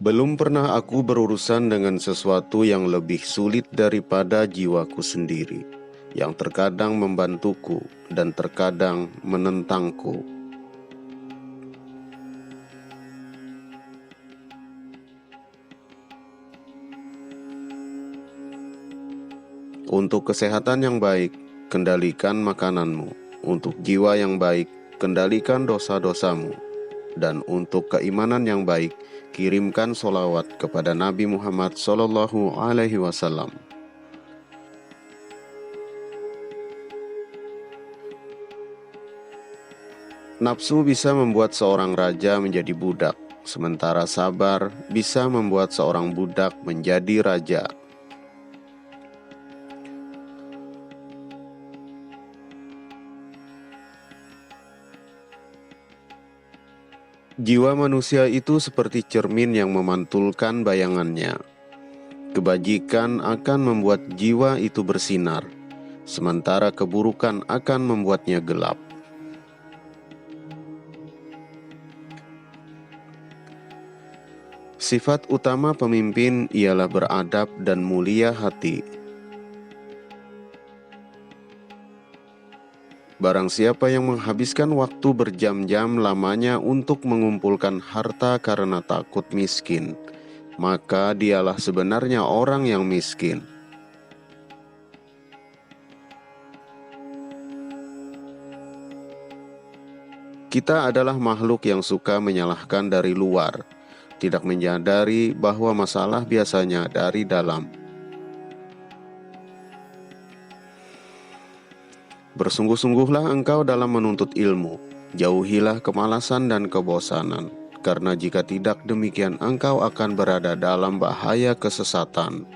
Belum pernah aku berurusan dengan sesuatu yang lebih sulit daripada jiwaku sendiri, yang terkadang membantuku dan terkadang menentangku. Untuk kesehatan yang baik, kendalikan makananmu. Untuk jiwa yang baik, kendalikan dosa-dosamu. Dan untuk keimanan yang baik, kirimkan solawat kepada Nabi Muhammad SAW. Nafsu bisa membuat seorang raja menjadi budak, sementara sabar bisa membuat seorang budak menjadi raja. Jiwa manusia itu seperti cermin yang memantulkan bayangannya. Kebajikan akan membuat jiwa itu bersinar, sementara keburukan akan membuatnya gelap. Sifat utama pemimpin ialah beradab dan mulia hati. Barang siapa yang menghabiskan waktu berjam-jam lamanya untuk mengumpulkan harta karena takut miskin, maka dialah sebenarnya orang yang miskin. Kita adalah makhluk yang suka menyalahkan dari luar, tidak menyadari bahwa masalah biasanya dari dalam. Bersungguh-sungguhlah engkau dalam menuntut ilmu, jauhilah kemalasan dan kebosanan, karena jika tidak demikian engkau akan berada dalam bahaya kesesatan.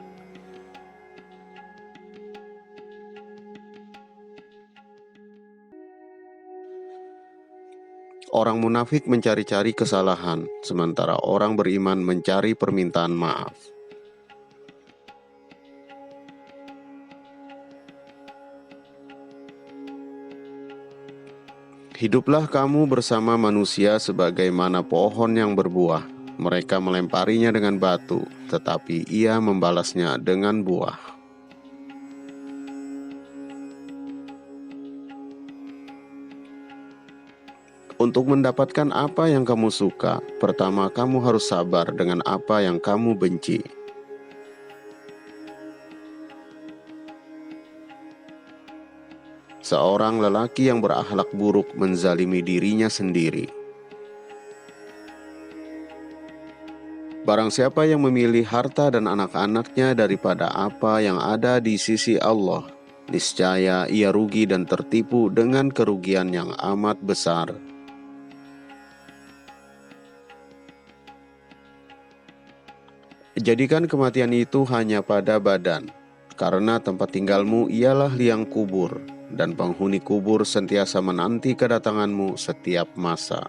Orang munafik mencari-cari kesalahan, sementara orang beriman mencari permintaan maaf. Hiduplah kamu bersama manusia sebagaimana pohon yang berbuah. Mereka melemparinya dengan batu, tetapi ia membalasnya dengan buah. Untuk mendapatkan apa yang kamu suka, pertama kamu harus sabar dengan apa yang kamu benci. Seorang lelaki yang berakhlak buruk menzalimi dirinya sendiri. Barang siapa yang memilih harta dan anak-anaknya daripada apa yang ada di sisi Allah, niscaya ia rugi dan tertipu dengan kerugian yang amat besar. Jadikan kematian itu hanya pada badan, karena tempat tinggalmu ialah liang kubur, dan penghuni kubur sentiasa menanti kedatanganmu setiap masa.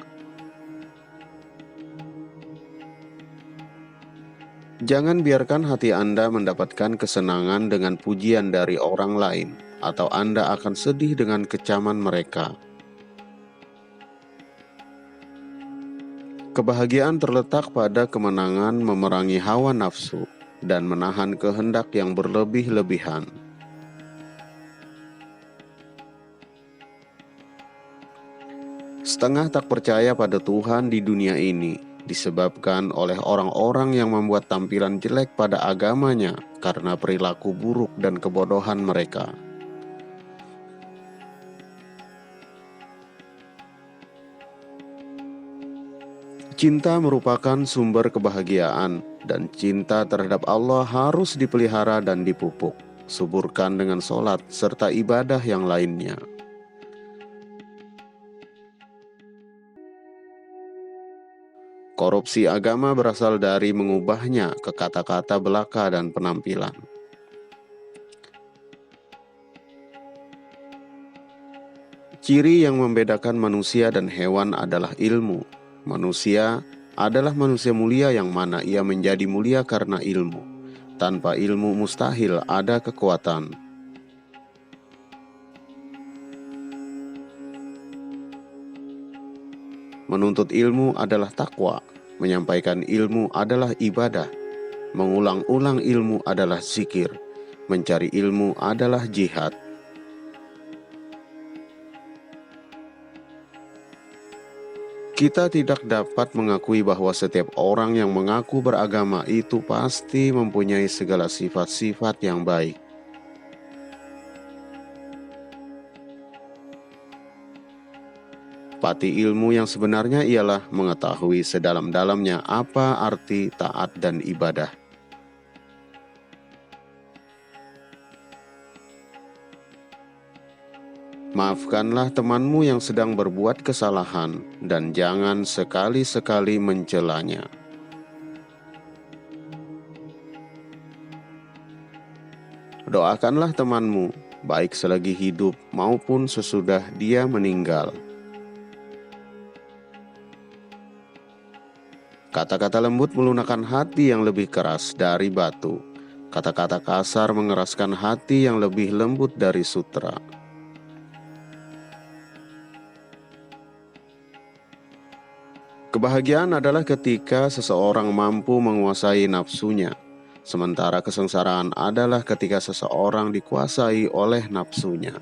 Jangan biarkan hati Anda mendapatkan kesenangan dengan pujian dari orang lain, atau Anda akan sedih dengan kecaman mereka. Kebahagiaan terletak pada kemenangan memerangi hawa nafsu dan menahan kehendak yang berlebih-lebihan. Setengah tak percaya pada Tuhan di dunia ini disebabkan oleh orang-orang yang membuat tampilan jelek pada agamanya karena perilaku buruk dan kebodohan mereka. Cinta merupakan sumber kebahagiaan, dan cinta terhadap Allah harus dipelihara dan dipupuk. Suburkan dengan sholat serta ibadah yang lainnya. Korupsi agama berasal dari mengubahnya ke kata-kata belaka dan penampilan. Ciri yang membedakan manusia dan hewan adalah ilmu. Manusia adalah manusia mulia yang mana ia menjadi mulia karena ilmu. Tanpa ilmu mustahil ada kekuatan. Menuntut ilmu adalah takwa. Menyampaikan ilmu adalah ibadah. Mengulang-ulang ilmu adalah zikir. Mencari ilmu adalah jihad. Kita tidak dapat mengakui bahwa setiap orang yang mengaku beragama itu pasti mempunyai segala sifat-sifat yang baik. Pati ilmu yang sebenarnya ialah mengetahui sedalam-dalamnya apa arti taat dan ibadah. Maafkanlah temanmu yang sedang berbuat kesalahan dan jangan sekali-sekali mencelanya. Doakanlah temanmu, baik selagi hidup maupun sesudah dia meninggal. Kata-kata lembut melunakkan hati yang lebih keras dari batu. Kata-kata kasar mengeraskan hati yang lebih lembut dari sutra. Kebahagiaan adalah ketika seseorang mampu menguasai nafsunya, sementara kesengsaraan adalah ketika seseorang dikuasai oleh nafsunya.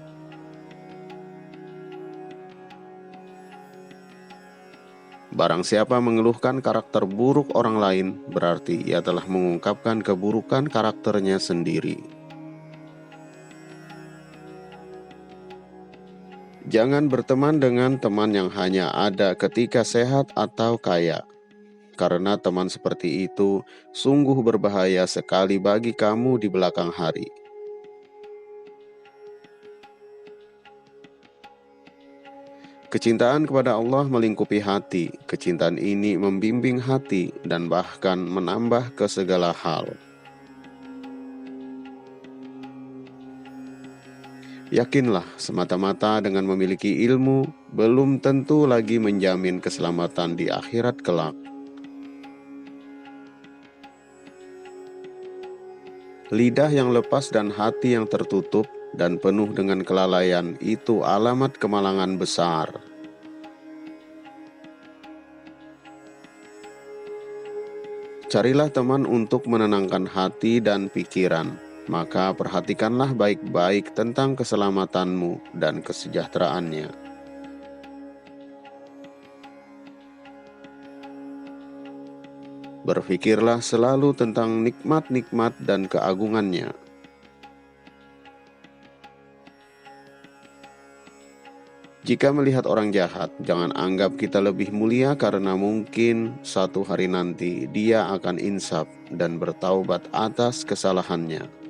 Barang siapa mengeluhkan karakter buruk orang lain, berarti ia telah mengungkapkan keburukan karakternya sendiri. Jangan berteman dengan teman yang hanya ada ketika sehat atau kaya, karena teman seperti itu sungguh berbahaya sekali bagi kamu di belakang hari. Kecintaan kepada Allah melingkupi hati. Kecintaan ini membimbing hati dan bahkan menambah ke segala hal. Yakinlah, semata-mata dengan memiliki ilmu, belum tentu lagi menjamin keselamatan di akhirat kelak. Lidah yang lepas dan hati yang tertutup dan penuh dengan kelalaian itu alamat kemalangan besar. Carilah teman untuk menenangkan hati dan pikiran. Maka perhatikanlah baik-baik tentang keselamatanmu dan kesejahteraannya. Berpikirlah selalu tentang nikmat-nikmat dan keagungannya. Jika melihat orang jahat, jangan anggap kita lebih mulia karena mungkin suatu hari nanti dia akan insaf dan bertaubat atas kesalahannya.